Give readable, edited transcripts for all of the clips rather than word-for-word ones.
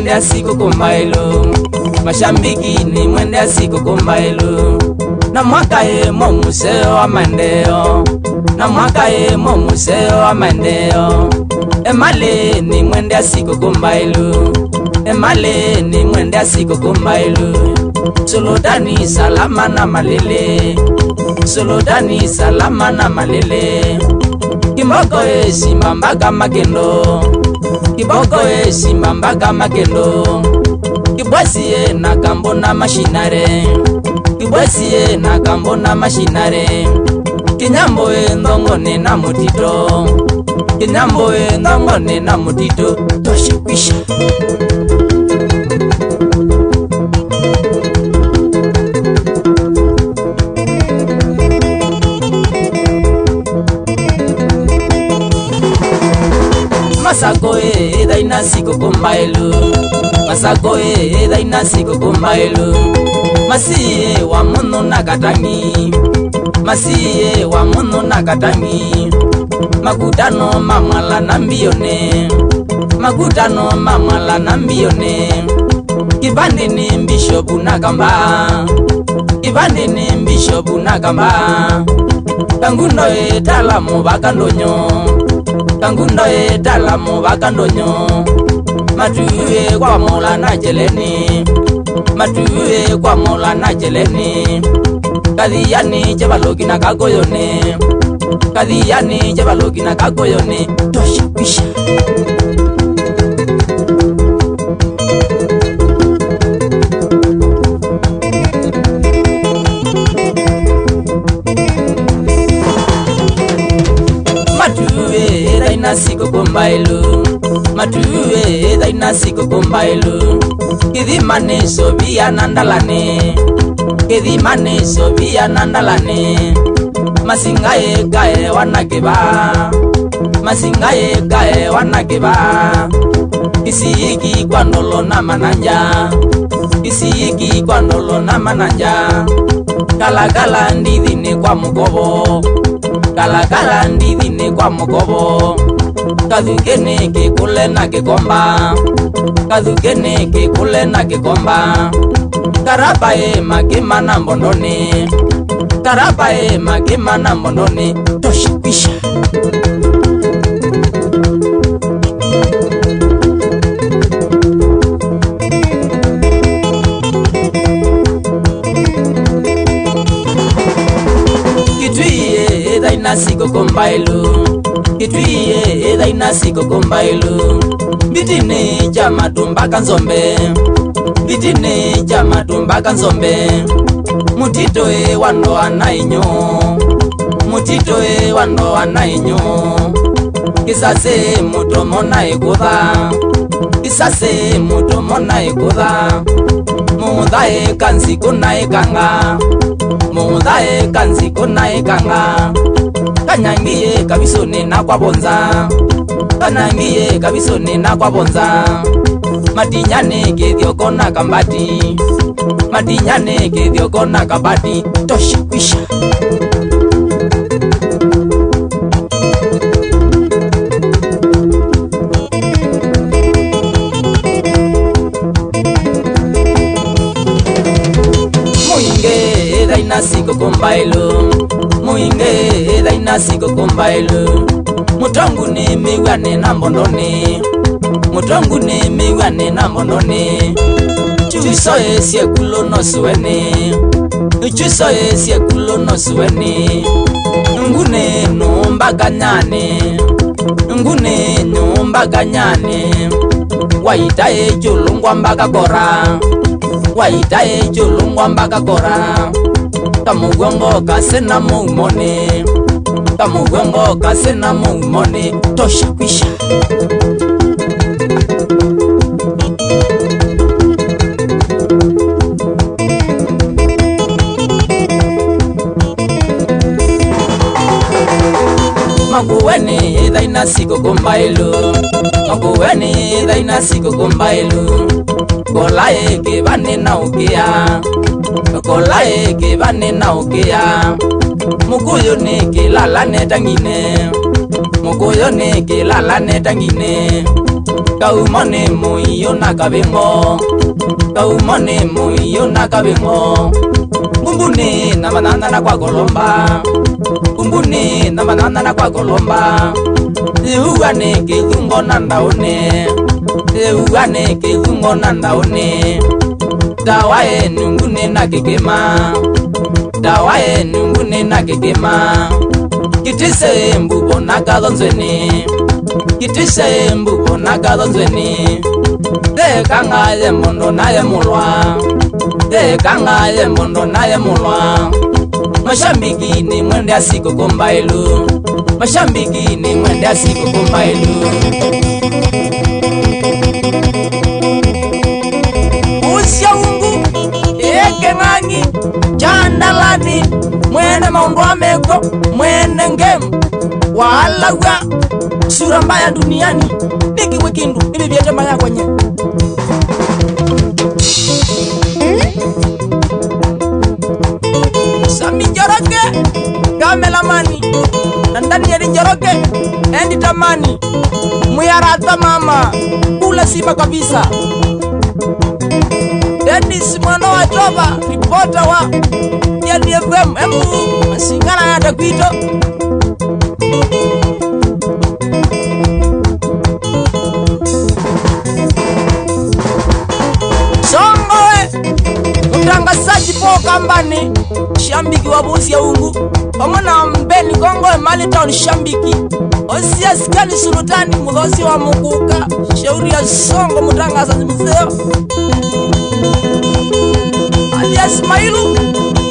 mwende asiko kumbailo, mashambiki ni mwende asiko kumbailo. Na mwaka mo museo wa maendeleo, na mwaka mo museo wa maendeleo. Emale ni mwende asiko kumbailo, emale ni mwende asiko kumbailo. Solodani salama na malele, solodani salama na malele. Kiboko simbamba makendo, kiboko simbamba makendo. Kibwasie na kambo na mashinare, kibwasie na kambo na mashinare. Kinyambo ndongone na mutito, kinyambo ndongone na mutito. Toshikwisha Masako daina siko kumbailo, masako daina siko kumbailo. Masiye wa munu nakatangi, masiye wa munu nakatangi. Makutano mamala nambione, makutano mamala nambione. Kibandi ni bishopu nakamba, kibandi ni bishopu nakamba. Kangundo tala mubakandonyo, kangundo tala mubakandonyo. Matuwe kwa mola na jeleni, matuwe kwa mola na jeleni. Kadiyani jabalogi na kagoyone, kadiyani jabalogi na kagoyone. Toshikwisha daina siko kumbailo, matuwe daina siko kumbailo. Kidhimane sobia nandalane, kidhimane sobia nandalane. Masingaye kae wanakeba, masingaye kae wanakeba. Kisiki kwa ndolo na mananja, kisiki kwa ndolo na mananja. Kala kala ndidhine kwa mukobo, kala kala ndidhine kwa mukobo. Kadhukene kikule na kikomba, kadhukene kikule na kikomba. Karabae makima na mbondoni, karabae makima na mbondoni. Toshikwisha Kitwiye daina siko kumbailo, kitwiye daina siko kumbailo. Bitine chama tumbaka nzombe, bitine chama tumbaka nzombe. Mutito wando anainyo, mutito wando anainyo. Kisase mutomo na ikuda, kisase mutomo na ikuda. Mudae kansi kuna ikanga, mudae kansi kuna ikanga. Kanyangiye kabisone na kwa bonza, kanyangiye kabisone na kwa bonza. Matinyane kedio kona kambati, matinyane kedio kona kambati. Toshikwisha muinge daina siko kumbailo, muinge daina siko kumbailo. Mutongu ni miwane na mbondoni, mutongu ni miwane na mbondoni. Chuso esie kulo no suweni, chuso esie kulo no suweni. Ngune numba ganyane, ngune numba ganyane. Waitae chulungwa mbaka kora, waitae chulungwa mbaka kora. Kamugongo kasena muumone, kamugongo kasena muumone. Toshikwisha makuweni daina siko kumbailo, makuweni daina siko kumbailo. Kolae kibane na ukia, kolae kibane na ukia. Mukuyo ne kilala ne tangine, mukuyo ne kilala ne tangine. kaumane muyo na kabengo kaumane muyo na kabengo kumbune na manana na kwa golomba kumbune na manana na kwa golomba uwane kizungo na ndaone uwane kizungo na ndaone dawae nungune na kekema dawae nungune na kekema kitise mbubo na kadonzweni kitise mbubo na kadonzweni de kanga ye mondo na ye mulwa de kanga ye mondo na ye mulwa mashambiki ni mwende asiko kombailu mashambiki ni mwende asiko kombailu usya ungu eke ngani chandalani mwene maundu ameko mwene ngemu walawa sura mbaya duniani bigi wekindu ibi byeje maya kwenye Sami Njoroge kamelamani nandani ya Njoroge endi tamani muyarata mama kula sima kabisa Dennis mwana wa Joba reporter wa YFM embu masingana ya takwito Songoe mutangazaji po kambani shambiki wa bosi ya ungu omona mbeni Kongo Mali Town shambiki osia skani sultani mudhosi wa mukuka shauri ya songo mutangazaji mzeo Alia Ismailu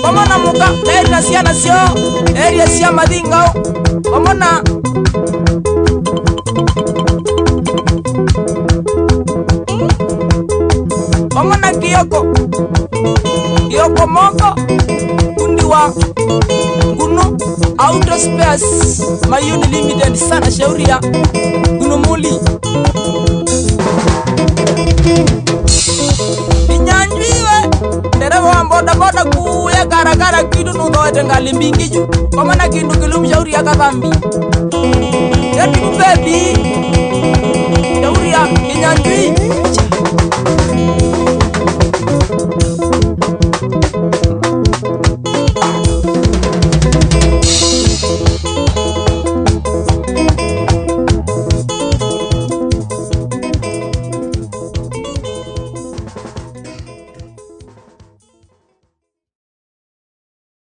omona muka eri na siya nasio eri ya siya madingao omona omona Kiyoko moko kundi wa Ngunu Auto Space Mayuni Limited sana shauri ya Ngunu Muli Inyanjwiwe nderewa wa mboda boda kuya karakara kidu nudhoete ngalimbingi ju omona kindu kilum shauri ya kadhambi Yeti kubebi